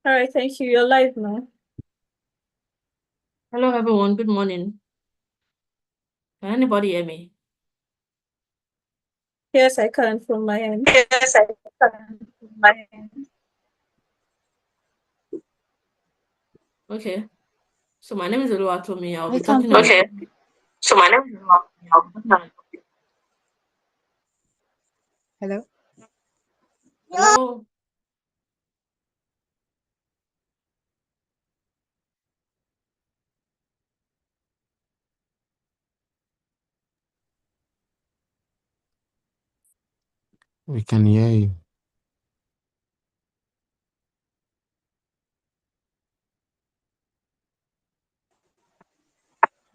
All right, thank you. You're live now. Hello, everyone. Good morning. Can anybody hear me? Yes, I can from my end. Yes, I can. My Okay. So my name is Oluwatomi. I'll I be can talking on. Okay. So my name is Reuben. Hello. Hello. We can hear you.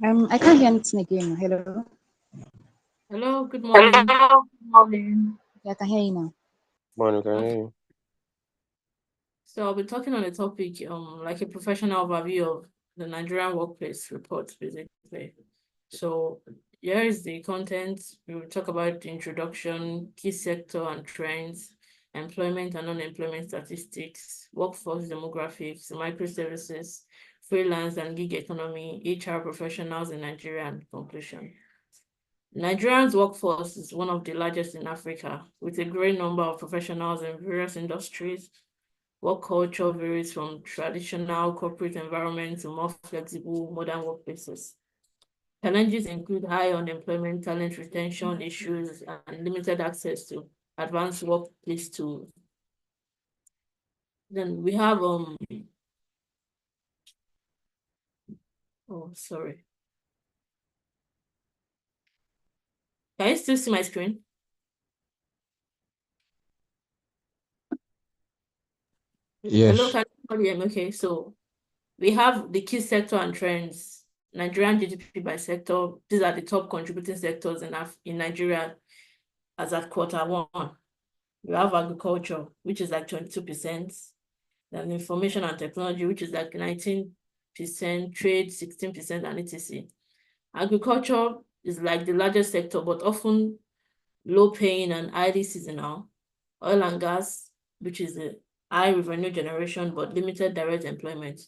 I can't hear anything again. Hello. Hello. Good morning. Hello. Good morning. Yeah, I can hear you now. Morning, can Okay. hear you. So I'll be talking on a topic, like a professional overview of the Nigerian workplace report, basically. So here is the content. We will talk about the introduction, key sector and trends, employment and unemployment statistics, workforce demographics, microservices, freelance and gig economy, HR professionals in Nigeria, and conclusion. Nigeria's workforce is one of the largest in Africa, with a great number of professionals in various industries. Work culture varies from traditional corporate environments to more flexible modern workplaces. Challenges include high unemployment, talent retention issues, and limited access to advanced workplace tools. Then we have oh sorry. Can you still see my screen? Hello, Yes. can you hear me? Okay, so we have the key sector and trends. Nigerian GDP by sector. These are the top contributing sectors in Nigeria as at Q1. We have agriculture, which is like 22%, then information and technology, which is like 19%, trade 16%, and etc. Agriculture is like the largest sector, but often low paying and highly seasonal. Oil and gas, which is a high revenue generation but limited direct employment.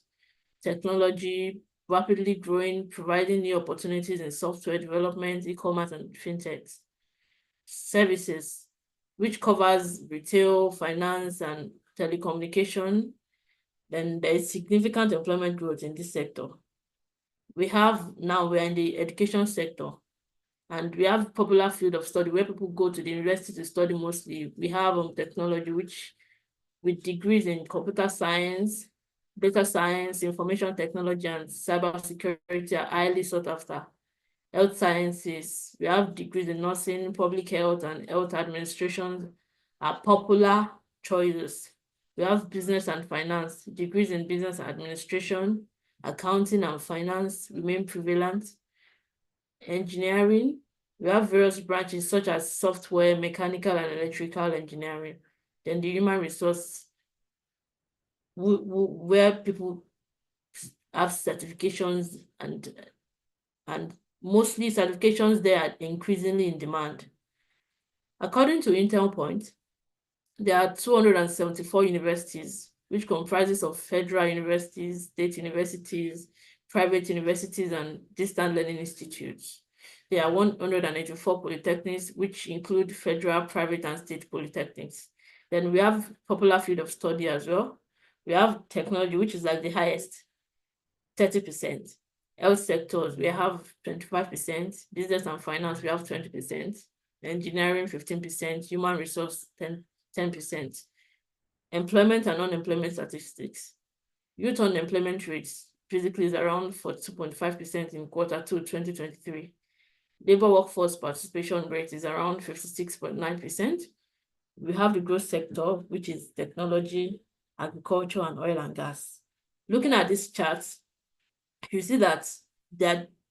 Technology, rapidly growing, providing new opportunities in software development, e-commerce, and fintech. Services, which covers retail, finance, and telecommunication. Then there is significant employment growth in this sector. We're in the education sector, and we have popular field of study where people go to the university to study mostly. We have technology, which with degrees in computer science, data science, information technology, and cybersecurity are highly sought after. Health sciences, we have degrees in nursing, public health, and health administration are popular choices. We have business and finance, degrees in business administration, accounting, and finance remain prevalent. Engineering, we have various branches such as software, mechanical, and electrical engineering. Then the human resource, where people have certifications and mostly certifications there are increasingly in demand. According to Intel Point, there are 274 universities, which comprises of federal universities, state universities, private universities, and distant learning institutes. There are 184 polytechnics, which include federal, private, and state polytechnics. Then we have popular field of study as well. We have technology, which is like the highest, 30%. Health sectors, we have 25%. Business and finance, we have 20%. Engineering, 15%. Human resource, 10%. Employment and unemployment statistics. Youth unemployment rates physically is around 42.5% in Q2 2023. Labor workforce participation rate is around 56.9%. We have the growth sector, which is technology, agriculture, and oil and gas. Looking at this chart, you see that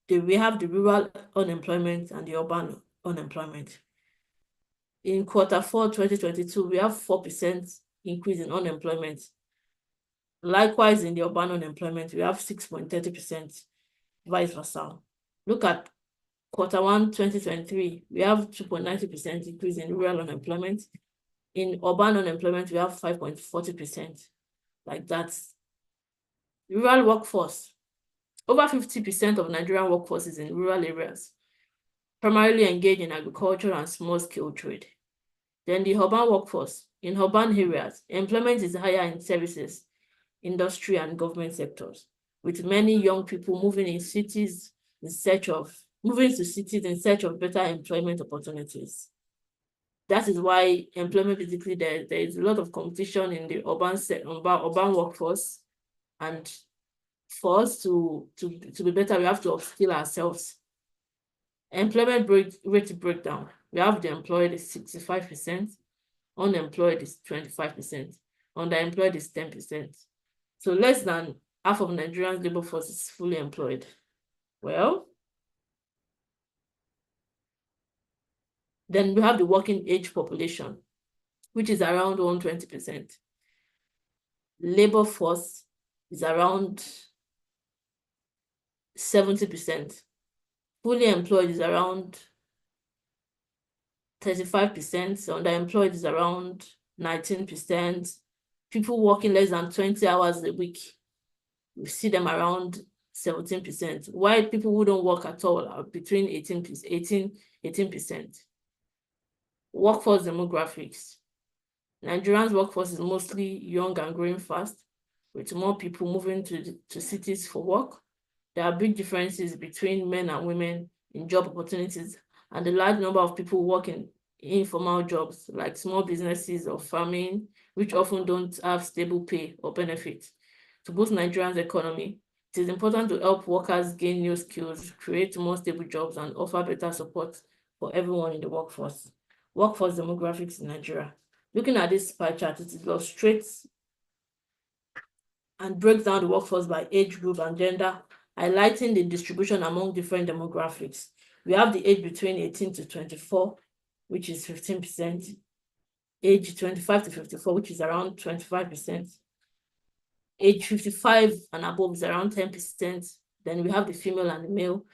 we have the rural unemployment and the urban unemployment. In Q4 2022, we have 4% increase in unemployment. Likewise, in the urban unemployment, we have 6.30%, vice versa. Look at Q1 2023, we have 2.90% increase in rural unemployment. In urban unemployment, we have 5.40%. like that. Rural workforce. Over 50% of Nigerian workforce is in rural areas, primarily engaged in agriculture and small-scale trade. Then the urban workforce. In urban areas, employment is higher in services, industry, and government sectors, with many young people moving to cities in search of better employment opportunities. That is why employment, basically, there is a lot of competition in the urban workforce, and for us to be better, we have to upskill ourselves. Employment rate breakdown. We have the employed is 65%, unemployed is 25%, underemployed is 10%. So less than half of Nigeria's labor force is fully employed. Well, then we have the working age population, which is around 120%. Labor force is around 70%. Fully employed is around 35%. Underemployed is around 19%. People working less than 20 hours a week, we see them around 17%. While people who don't work at all are between 18%. Workforce demographics. Nigerians' workforce is mostly young and growing fast, with more people moving to cities for work. There are big differences between men and women in job opportunities, and a large number of people working in informal jobs like small businesses or farming, which often don't have stable pay or benefits. To boost Nigeria's economy, it is important to help workers gain new skills, create more stable jobs, and offer better support for everyone in the workforce. Workforce demographics in Nigeria. Looking at this pie chart, it illustrates and breaks down the workforce by age group and gender, highlighting the distribution among different demographics. We have the age between 18 to 24, which is 15%, age 25 to 54, which is around 25%, age 55 and above is around 10%. Then we have the female and the male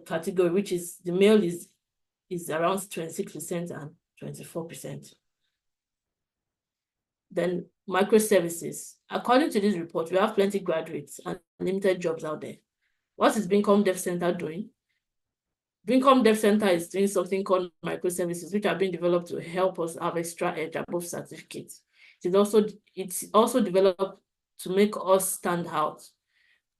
category, which is the male is around 26% and 24%. Then microservices. According to this report, we have plenty graduates and limited jobs out there. What is Bincom Dev Center doing? Bincom Dev Center is doing something called microservices, which are being developed to help us have extra edge above certificates. It's also developed to make us stand out.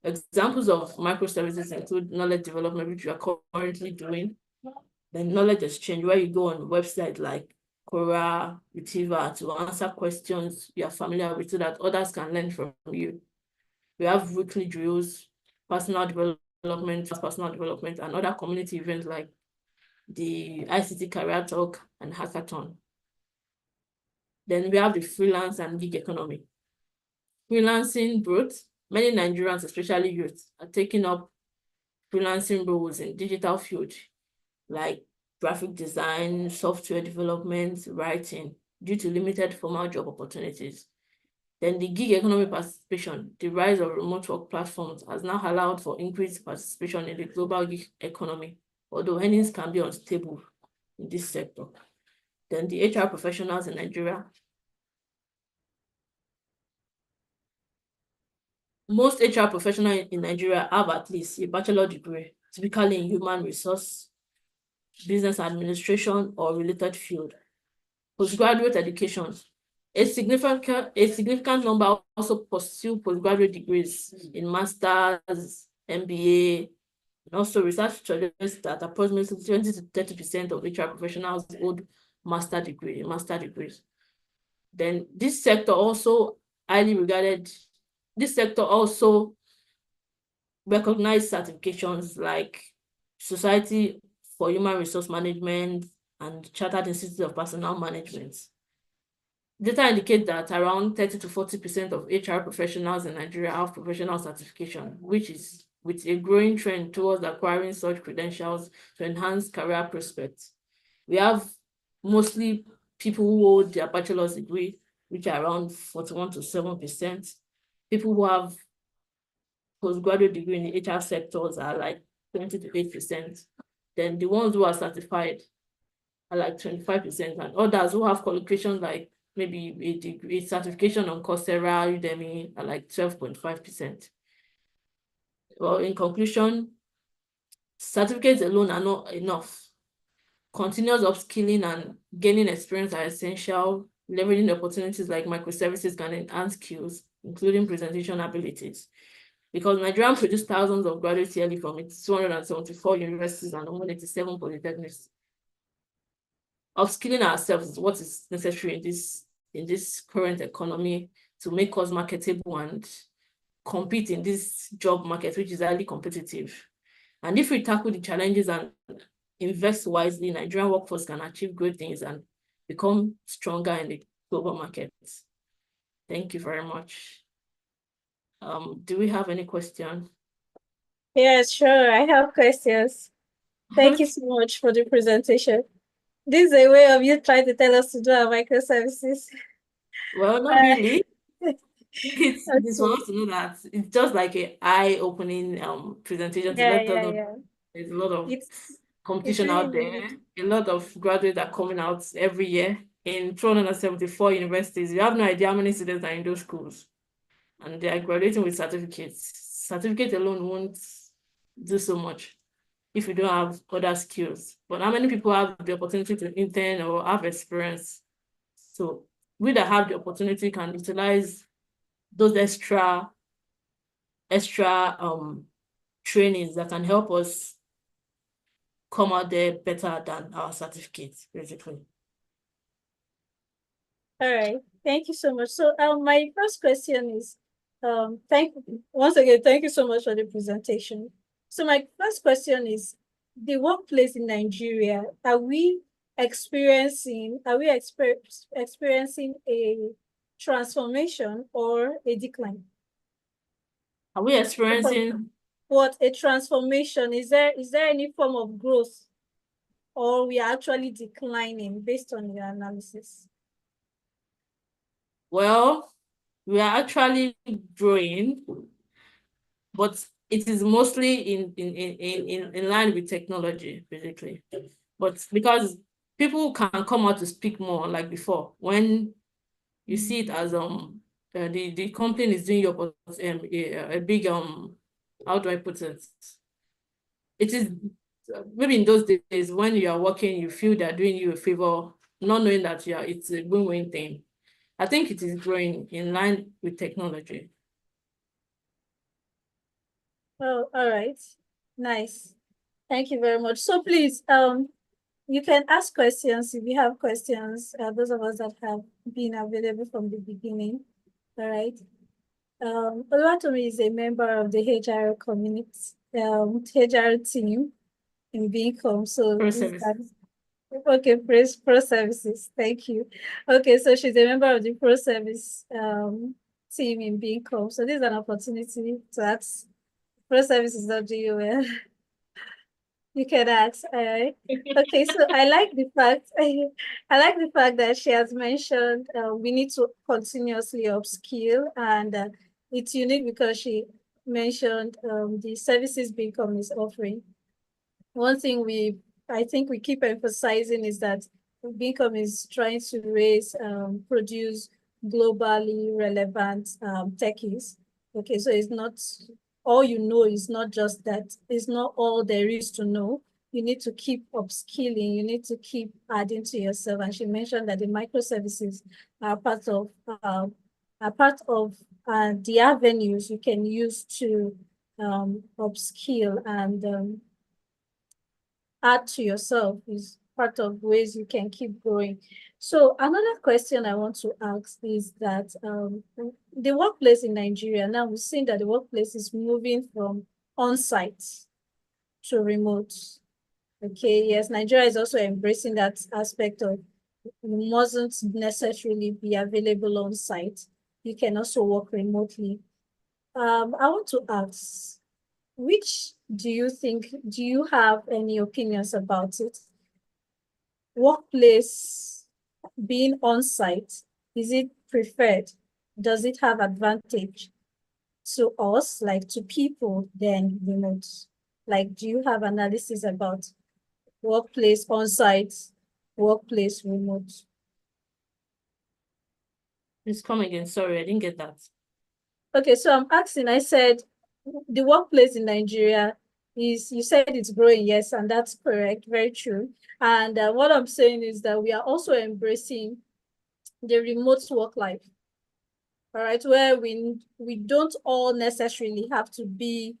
Examples of microservices include knowledge development, which we are currently doing, then knowledge exchange, where you go on websites like Quora, Retriever to answer questions you are familiar with so that others can learn from you. We have weekly drills, personal development, and other community events like the ICT Career Talk and Hackathon. Then we have the freelance and gig economy. Freelancing growth. Many Nigerians, especially youth, are taking up freelancing roles in digital field like graphic design, software development, writing, due to limited formal job opportunities. Then the gig economy participation, the rise of remote work platforms has now allowed for increased participation in the global gig economy, although earnings can be unstable in this sector. Then the HR professionals in Nigeria. Most HR professionals in Nigeria have at least a bachelor's degree, typically in human resource, business administration, or related field. Postgraduate education. A significant number also pursue postgraduate degrees in master's, MBA, and also research suggests that approximately 20 to 30% of HR professionals hold master's degrees. Then this sector also recognizes certifications like Society for Human Resource Management and Chartered Institute of Personnel Management. Data indicate that around 30 to 40% of HR professionals in Nigeria have professional certification, which is with a growing trend towards acquiring such credentials to enhance career prospects. We have mostly people who hold their bachelor's degree, which are around 41 to 7%. People who have postgraduate degree in the HR sectors are like 20 to 8%. Then the ones who are certified are like 25%, and others who have qualifications like maybe a degree, a certification on Coursera, Udemy are like 12.5%. Well, in conclusion, certificates alone are not enough. Continuous upskilling and gaining experience are essential. Leveraging opportunities like microservices can enhance skills, including presentation abilities. Because Nigeria produced thousands of graduates yearly from its 274 universities and 187 polytechnics. Upskilling ourselves is what is necessary in this current economy to make us marketable and compete in this job market, which is highly competitive. And if we tackle the challenges and invest wisely, Nigerian workforce can achieve great things and become stronger in the global markets. Thank you very much. Do we have any questions? Yes, sure. I have questions. Thank you so much for the presentation. This is a way of you trying to tell us to do our microservices. Well, not really. It's for Okay. us to know that it's just like an eye-opening presentation to let us know Yeah. there's a lot of It's competition really out there. needed. A lot of graduates are coming out every year in 274 universities. You have no idea how many students are in those schools, and they are graduating with certificates. Certificate alone won't do so much if you don't have other skills. But how many people have the opportunity to intern or have experience? So we that have the opportunity can utilize those extra trainings that can help us come out there better than our certificates, basically. All right. Thank you so much. So my first question is, once again, thank you so much for the presentation. So my first question is, the workplace in Nigeria, are we experiencing a transformation or a decline? Are we experiencing What a transformation? Is there any form of growth, or we are actually declining based on your analysis? Well, we are actually growing, but it is mostly in line with technology, basically. But because people can come out to speak more like before, when you see it as the company is doing your a big how do I put it? It is maybe in those days when you are working, you feel they're doing you a favor, not knowing that it's a win-win thing. I think it is growing in line with technology. Oh, all right. Nice. Thank you very much. So please, you can ask questions if you have questions, those of us that have been available from the beginning. All right. Oluwatomi is a member of the HR community, HR team in Beacom. So Pro this services. okay, pro services. Thank you. Okay, so she's a member of the pro service team in Beacom. So this is an opportunity to ask pro services not doing well. You can ask. All right. Okay, so I like the fact that she has mentioned we need to continuously upskill, and it's unique because she mentioned the services Beacom is offering. One thing I think we keep emphasizing is that Beacom is trying to produce globally relevant techies. Okay, so it's not all you know, is not just that, it's not all there is to know. You need to keep upskilling, you need to keep adding to yourself. And she mentioned that the microservices are part of the avenues you can use to upskill and add to yourself, is part of ways you can keep growing. So another question I want to ask is that the workplace in Nigeria, now we've seen that the workplace is moving from on-site to remote. Okay, yes, Nigeria is also embracing that aspect of you mustn't necessarily be available on site. You can also work remotely. I want to ask, do you have any opinions about it? Workplace being on site, is it preferred? Does it have advantage to us, like to people, than remote? Like, do you have analysis about workplace on site, workplace remote? Please come again. Sorry, I didn't get that. Okay, so I'm asking, I said the workplace in Nigeria is, you said it's growing, yes, and that's correct, very true. And what I'm saying is that we are also embracing the remote work life, all right, where we don't all necessarily have to be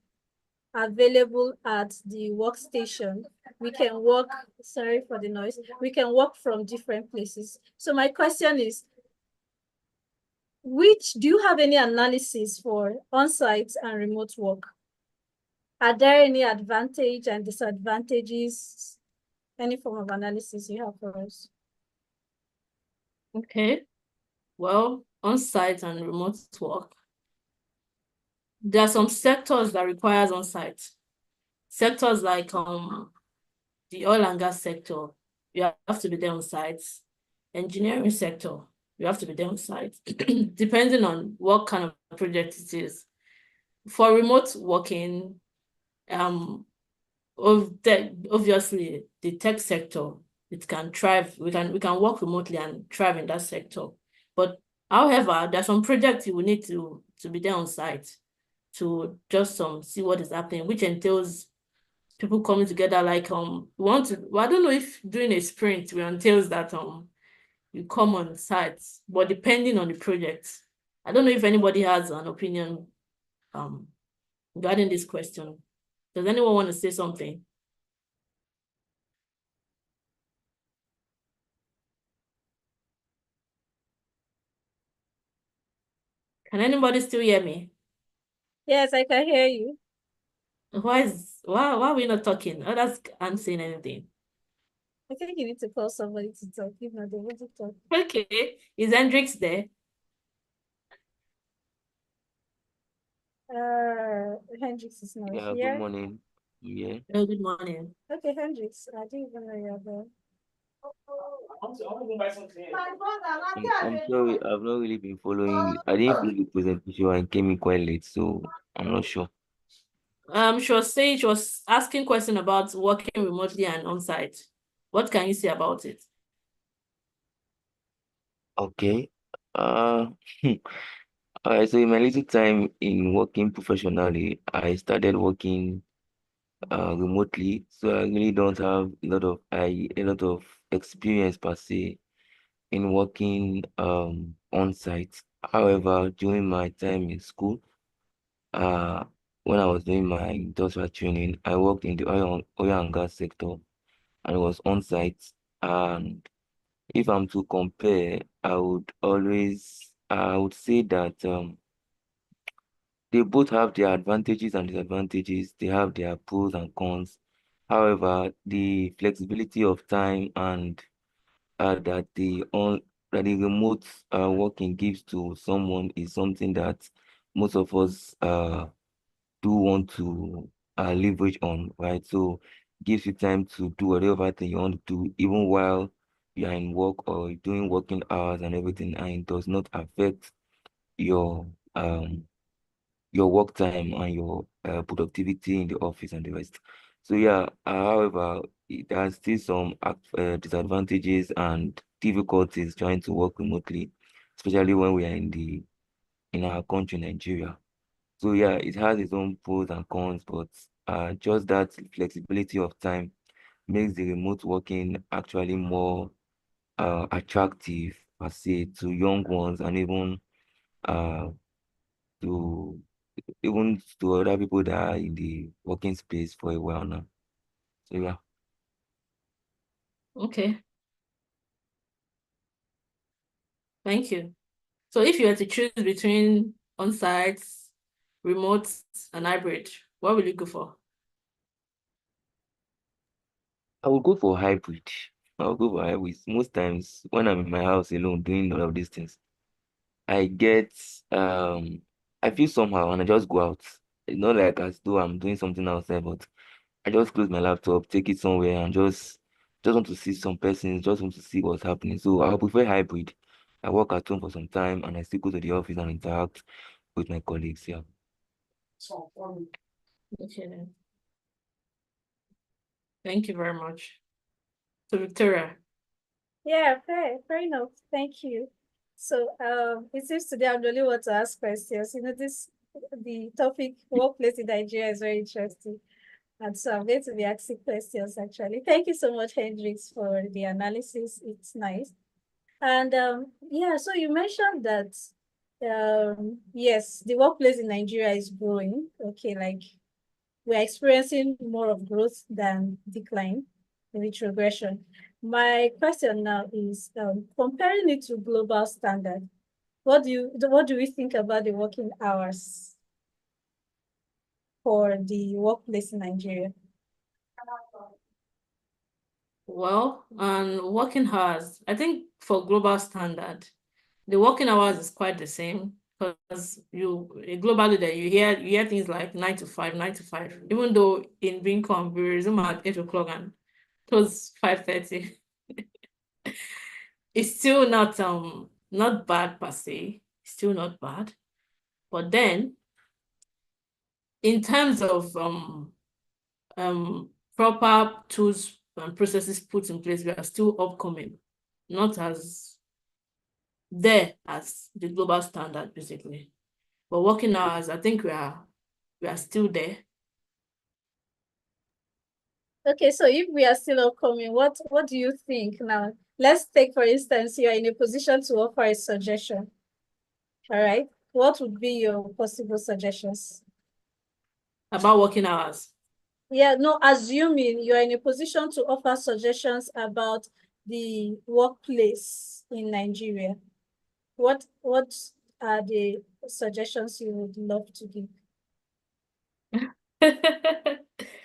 available at the workstation. We can work, sorry for the noise, we can work from different places. So my question is, do you have any analysis for on-site and remote work? Are there any advantage and disadvantages? Any form of analysis you have for us? Okay. Well, on-site and remote work. There are some sectors that requires on-site. Sectors like the oil and gas sector, you have to be there on site. Engineering sector, you have to be there on site, depending on what kind of project it is. For remote working, obviously the tech sector, it can thrive. We can work remotely and thrive in that sector. But however, there are some projects you will need to be there on site to just see what is happening, which entails people coming together. Like well, I don't know if doing a sprint will entails that you come on site, but depending on the project. I don't know if anybody has an opinion regarding this question. Does anyone want to say something? Can anybody still hear me? Yes, I can hear you. Why are we not talking? Others aren't saying anything. I think you need to call somebody to talk, if not, they want to talk. Okay, is Hendrix there? Hendrix is not Yeah, good here. morning. Yeah. Oh, good morning. Okay, Hendrix, I didn't even know you're there. I'm sorry, I've not really been following. I didn't finish the presentation and came in quite late, so I'm not sure. She was asking question about working remotely and on-site. What can you say about it? Okay. Uh, so in my little time in working professionally, I started working remotely, so I really don't have a lot of experience per se in working on site. However, during my time in school, uh when I was doing my industrial training, I worked in the oil and gas sector and it was on site. And if I'm to compare, I would say that they both have their advantages and disadvantages. They have their pros and cons. However, the flexibility of time and that the remote working gives to someone is something that most of us do want to leverage on, right? So gives you time to do whatever thing you want to do, even while you're in work or doing working hours and everything, and it does not affect your um your work time and your productivity in the office and the rest. So yeah, however, there are still some disadvantages and difficulties trying to work remotely, especially when we are in our country, Nigeria. So yeah, it has its own pros and cons, but just that flexibility of time makes the remote working actually more attractive per se to young ones and uh to even to other people that are in the working space for a while now. So yeah. Okay, thank you. So if you were to choose between on-site, remote, and hybrid, what will you go for? I will go for hybrid. I'll go for hybrid. Most times when I'm in my house alone doing all of these things, I get I feel somehow and I just go out. It's not like as though I'm doing something outside, but I just close my laptop, take it somewhere and just want to see some persons, just want to see what's happening. So I'll prefer hybrid. I work at home for some time and I still go to the office and interact with my colleagues. Yeah. Okay then. Thank you very much. So Victoria. Yeah, fair enough. Thank you. So it seems today I'm the only one to ask questions. The topic workplace in Nigeria is very interesting. And so I'm going to be asking questions actually. Thank you so much, Hendrix, for the analysis. It's nice. And yeah, so you mentioned that yes, the workplace in Nigeria is growing. Okay, like we're experiencing more of growth than decline, retrogression. My question now is comparing it to global standard, what do we think about the working hours for the workplace in Nigeria? Well, and working hours, I think for global standard, the working hours is quite the same because globally there you hear things like 9 to 5, 9 to 5, even though in Bincom we resume at 8 o'clock and close 5:30. It's still not bad per se, still not bad. But then in terms of proper tools and processes put in place, we are still upcoming, not as there as the global standard, basically. But working hours, I think we are still there. Okay, so if we are still upcoming, what do you think now? Let's take, for instance, you are in a position to offer a suggestion. All right. What would be your possible suggestions? About working hours. Yeah, no, assuming you are in a position to offer suggestions about the workplace in Nigeria, what are the suggestions you would love to give?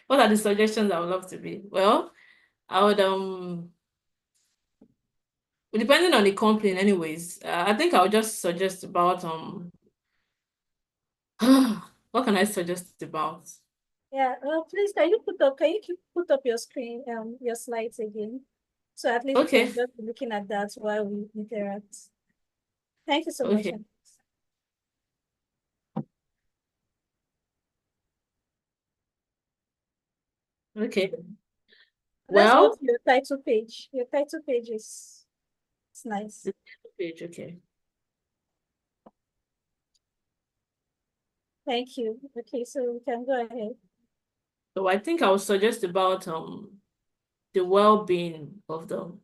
What are the suggestions I would love to be? Well, I would depending on the company anyways, I think I would just suggest about what can I suggest about? Yeah, please can you put up your screen, your slides again? So at least we Okay. can just be looking at that while we interact. Thank you so much. Okay. Okay. Let's go Well, to your title page. Your title page is it's nice. the page, okay. Thank you. Okay, so we can go ahead. So I think I would suggest about the well-being of the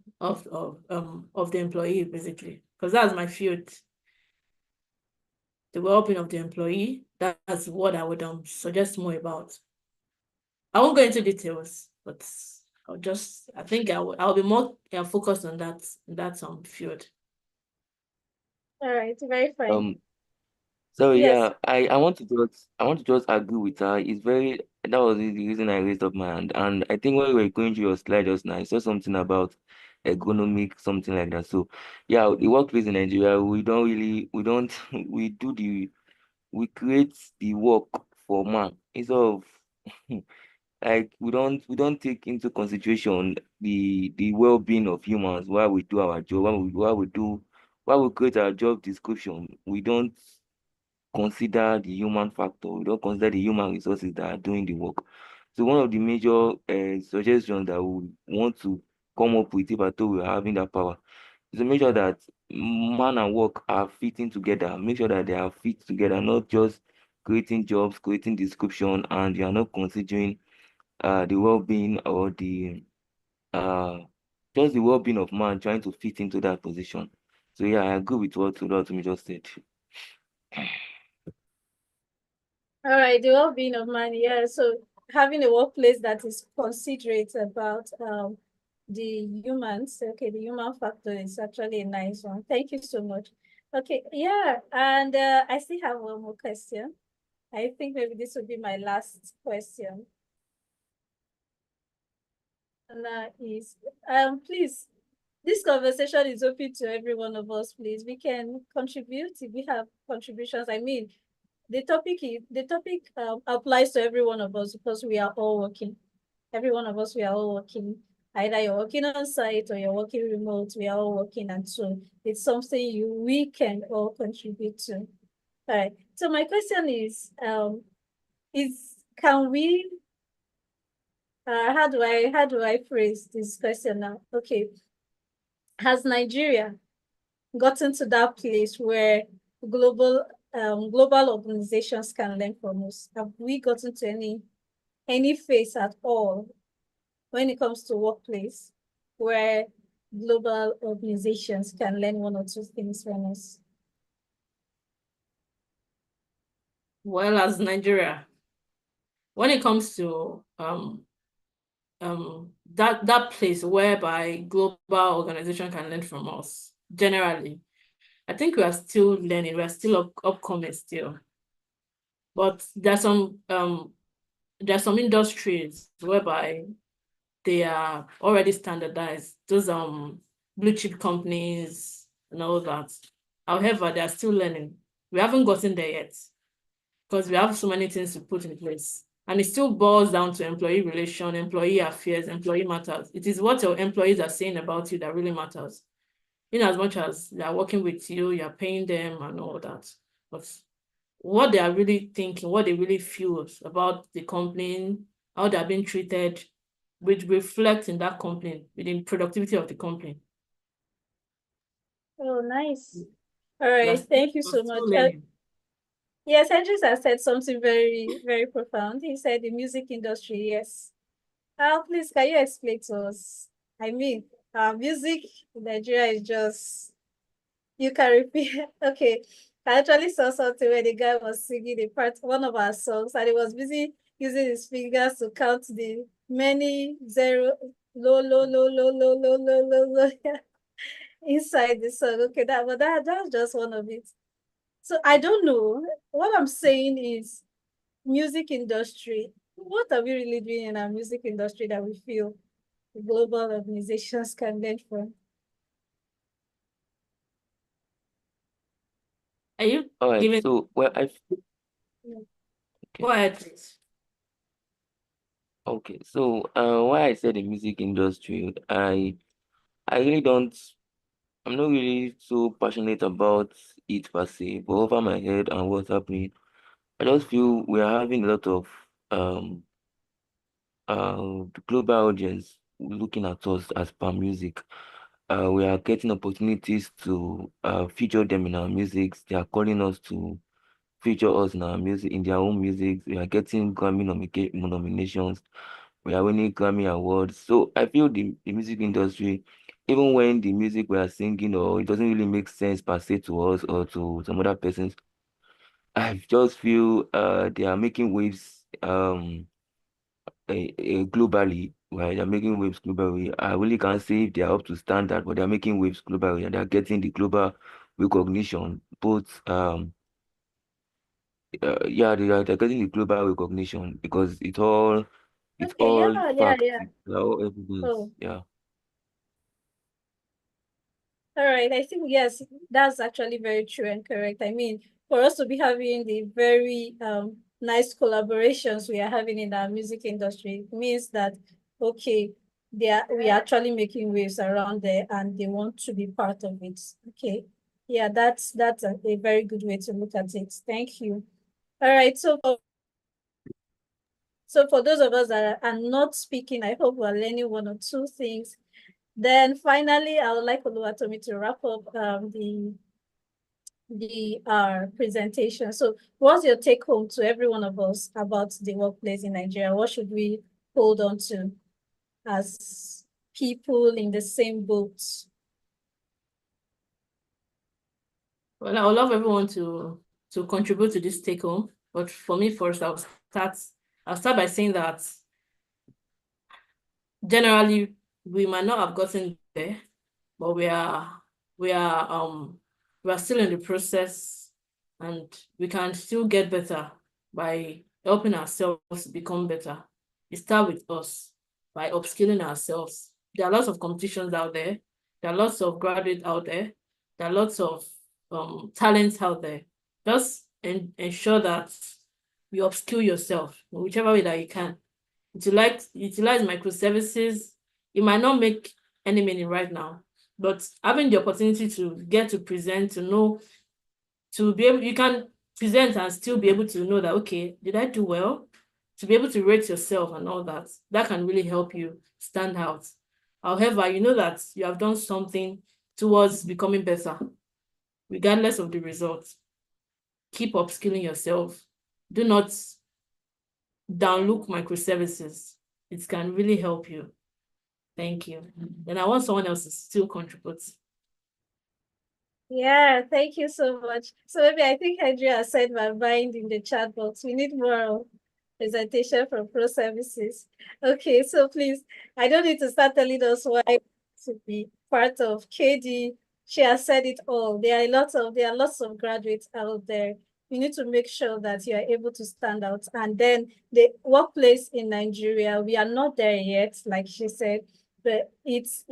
employee, basically, because that's my field. The well-being of the employee, that's what I would suggest more about. I won't go into details, but I think I'll be more focused on that field. All right, very fine. So Yes. yeah, I want to just agree with her. That was the reason I raised up my hand. And I think when we were going through your slide just now, I saw something about ergonomic, something like that. So yeah, the workplace in Nigeria, we don't we create the work for man instead of like we don't take into consideration the well-being of humans while we do our job, while we create our job description. We don't consider the human factor. We don't consider the human resources that are doing the work. So one of the major suggestions that we want to come up with if at all we're having that power is to make sure that man and work are fitting together. Make sure that they are fit together, not just creating jobs, creating description, and you are not considering the well-being or the uh just the well-being of man trying to fit into that position. So yeah, I agree with what Oluwatomi just said. All right, the well-being of man. Yeah, so having a workplace that is considerate about the humans. Okay, the human factor is actually a nice one. Thank you so much. Okay, yeah, and I still have one more question. I think maybe this will be my last question. And is please, this conversation is open to every one of us. Please, we can contribute if we have contributions. I mean, the topic applies to every one of us because we are all working. Every one of us, we are all working. Either you're working on site or you're working remote, we are all working, and so it's something we can all contribute to. All right. So my question is can we how do I phrase this question now? Okay. Has Nigeria gotten to that place where global organizations can learn from us? Have we gotten to any phase at all when it comes to workplace where global organizations can learn one or two things from us? Well, as Nigeria, when it comes to that place whereby global organization can learn from us, generally, I think we are still learning. We are still upcoming still. But there's some industries whereby they are already standardized. Those blue chip companies and all that. However, they are still learning. We haven't gotten there yet because we have so many things to put in place. And it still boils down to employee relation, employee affairs, employee matters. It is what your employees are saying about you that really matters. In as much as they are working with you, you're paying them and all that. But what they are really thinking, what they really feel about the company, how they're being treated, which reflects in that company, within productivity of the company. Oh, nice. All right, thank you so much. Learning. Yes, Hendrix has said something very, very profound. He said the music industry, yes. Please, can you explain to us? I mean, music in Nigeria is just, you can repeat. Okay, I actually saw something where the guy was singing one of our songs, and he was busy using his fingers to count the many zero, low, low, low, low, low, low, low, low, low inside the song. Okay, that's just one of it. So I don't know. What I'm saying is music industry. What are we really doing in our music industry that we feel global organizations can learn from? Are you All right. giving? So, well, I Go ahead, please. okay. So, why I said the music industry, I really don't. I'm not really so passionate about it per se, but over my head and what's happening, I just feel we are having a lot of um the global audience looking at us as per music. We are getting opportunities to feature them in our music. They are calling us to feature us in our music, in their own music. We are getting Grammy nominations. We are winning Grammy awards. So I feel the music industry, even when the music we are singing or it doesn't really make sense per se to us or to some other persons, I just feel they are making waves globally. Right, they're making waves globally. I really can't say if they are up to standard, but they're making waves globally and they're getting the global recognition. Both yeah, they're getting the global recognition because it's Okay, all yeah, yeah, facts. yeah. It's all evidence. Oh, Yeah. all right. I think yes, that's actually very true and correct. I mean, for us to be having the very nice collaborations we are having in our music industry means that okay, we are actually making waves around there and they want to be part of it. Okay. Yeah, that's a very good way to look at it. Thank you. All right. So for those of us that are not speaking, I hope we're learning one or two things. Then finally, I would like Oluwatomi to wrap up the presentation. So what's your take home to every one of us about the workplace in Nigeria? What should we hold on to as people in the same boat? Well, I would love everyone to contribute to this take home. But for me first, I'll start by saying that generally we might not have gotten there, but we are still in the process and we can still get better by helping ourselves become better. It starts with us by upskilling ourselves. There are lots of competitions out there. There are lots of graduates out there. There are lots of talents out there. Just ensure that you upskill yourself in whichever way that you can. Utilize microservices. It might not make any meaning right now, but having the opportunity to get to present, to know, to be able, you can present and still be able to know that, okay, did I do well? To be able to rate yourself and all that, that can really help you stand out. However, you know that you have done something towards becoming better. regardless of the results. Keep upskilling yourself. Do not downlook microservices. It can really help you. Thank you. Then I want someone else to still contribute. Yeah, thank you so much. So maybe I think Adria said my mind in the chat box. We need more presentation from pro services. Okay, so please, I don't need to start telling us why to be part of KD. She has said it all. There are lots of graduates out there. You need to make sure that you are able to stand out. And then the workplace in Nigeria, we are not there yet, like she said, but it's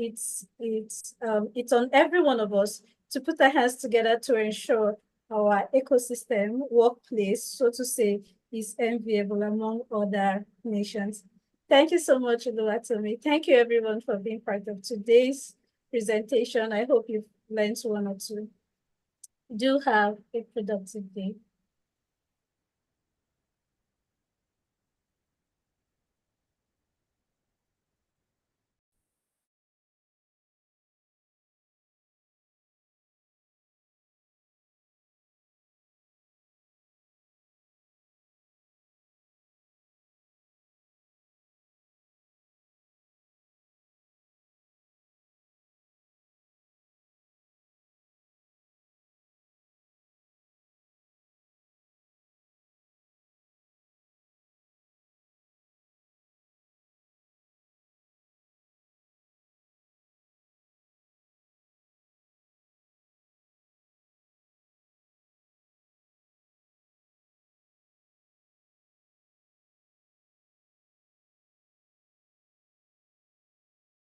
on every one of us to put our hands together to ensure our ecosystem, workplace, so to say, is enviable among other nations. Thank you so much, Oluwatomi. Thank you, everyone, for being part of today's presentation. I hope you've learned one or two. Do have a productive day.